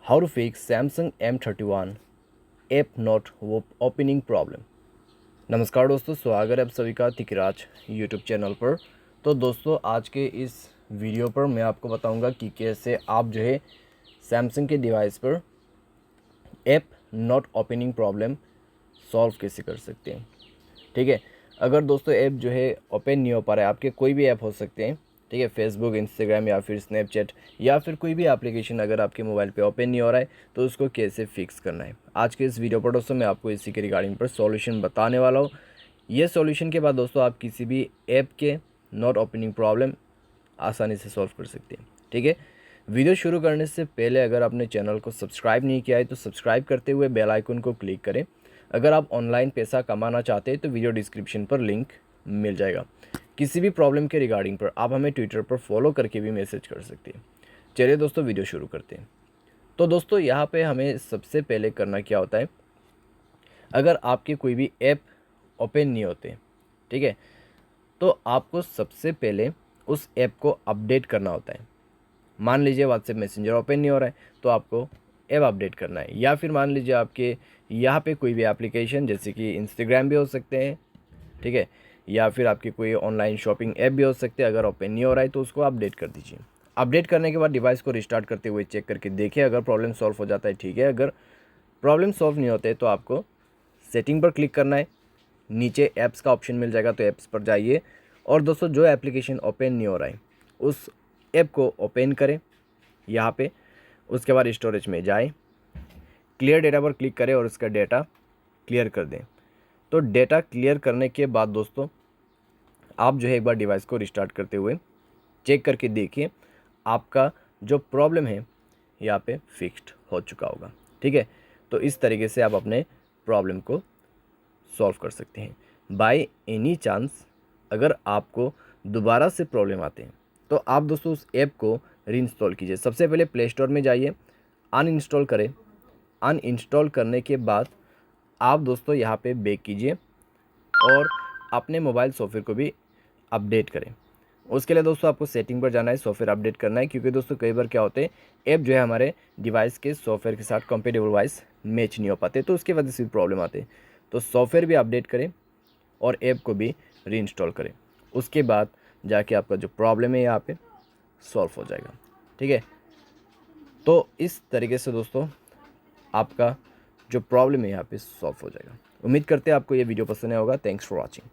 How to fix Samsung M31 app not opening problem. नमस्कार दोस्तों, स्वागत है आप सभी का तिकराज यूट्यूब चैनल पर। तो दोस्तों, आज के इस वीडियो पर मैं आपको बताऊंगा कि कैसे आप जो है सैमसंग के डिवाइस पर app not opening problem solve कैसे कर सकते हैं। ठीक है, अगर दोस्तों ऐप जो है ओपन नहीं हो पा रहा है, आपके कोई भी ऐप हो सकते हैं, ठीक है, फेसबुक, इंस्टाग्राम या फिर स्नैपचैट या फिर कोई भी एप्लीकेशन अगर आपके मोबाइल पे ओपन नहीं हो रहा है तो उसको कैसे फिक्स करना है। आज के इस वीडियो पर दोस्तों मैं आपको इसी के रिगार्डिंग पर सॉल्यूशन बताने वाला हूँ। ये सॉल्यूशन के बाद दोस्तों आप किसी भी ऐप के नॉट ओपनिंग प्रॉब्लम आसानी से सॉल्व कर सकते हैं। ठीक है, वीडियो शुरू करने से पहले अगर आपने चैनल को सब्सक्राइब नहीं किया है तो सब्सक्राइब करते हुए बेल आइकन को क्लिक करें। अगर आप ऑनलाइन पैसा कमाना चाहते हैं तो वीडियो डिस्क्रिप्शन पर लिंक मिल जाएगा। किसी भी प्रॉब्लम के रिगार्डिंग पर आप हमें ट्विटर पर फॉलो करके भी मैसेज कर सकते हैं। चलिए दोस्तों, वीडियो शुरू करते हैं। तो दोस्तों, यहाँ पे हमें सबसे पहले करना क्या होता है, अगर आपके कोई भी ऐप ओपन नहीं होते, ठीक है, तो आपको सबसे पहले उस ऐप को अपडेट करना होता है। मान लीजिए व्हाट्सएप मैसेंजर ओपन नहीं हो रहा है तो आपको ऐप अपडेट करना है, या फिर मान लीजिए आपके यहाँ पे कोई भी एप्लीकेशन जैसे कि इंस्टाग्राम भी हो सकते हैं, ठीक है, या फिर आपके कोई ऑनलाइन शॉपिंग ऐप भी हो सकते हैं, अगर ओपन नहीं हो रहा है तो उसको अपडेट कर दीजिए। अपडेट करने के बाद डिवाइस को रिस्टार्ट करते हुए चेक करके देखिए, अगर प्रॉब्लम सॉल्व हो जाता है ठीक है, अगर प्रॉब्लम सॉल्व नहीं होते तो आपको सेटिंग पर क्लिक करना है। नीचे ऐप्स का ऑप्शन मिल जाएगा तो ऐप्स पर जाइए और दोस्तों जो एप्लीकेशन ओपन नहीं हो रहा है उस ऐप को ओपन करें यहाँ पे। उसके बाद स्टोरेज में जाएं, क्लियर डेटा पर क्लिक करें और उसका डेटा क्लियर कर दें। तो डेटा क्लियर करने के बाद दोस्तों आप जो है एक बार डिवाइस को रिस्टार्ट करते हुए चेक करके देखिए, आपका जो प्रॉब्लम है यहाँ पे फिक्स्ड हो चुका होगा। ठीक है, तो इस तरीके से आप अपने प्रॉब्लम को सॉल्व कर सकते हैं। बाय एनी चांस अगर आपको दोबारा से प्रॉब्लम आते हैं तो आप दोस्तों उस ऐप को रीइंस्टॉल कीजिए। सबसे पहले प्ले स्टोर में जाइए, अनइंस्टॉल करें। अनइंस्टॉल करने के बाद आप दोस्तों यहाँ पे बैक कीजिए और अपने मोबाइल सॉफ्टवेयर को भी अपडेट करें। उसके लिए दोस्तों आपको सेटिंग पर जाना है, सॉफ्टवेयर अपडेट करना है, क्योंकि दोस्तों कई बार क्या होते हैं ऐप जो है हमारे डिवाइस के सॉफ्टवेयर के साथ कंपेटेबल वाइज मैच नहीं हो पाते, तो उसकी वजह से भी प्रॉब्लम आते हैं। तो सॉफ्टवेयर भी अपडेट करें और ऐप को भी रीइंस्टॉल करें। उसके बाद जाके आपका जो प्रॉब्लम है यहाँ पे सॉल्व हो जाएगा। ठीक है, तो इस तरीके से दोस्तों आपका जो प्रॉब्लम है यहाँ पे सॉल्व हो जाएगा। उम्मीद करते हैं आपको ये वीडियो पसंद आया होगा। Thanks for watching.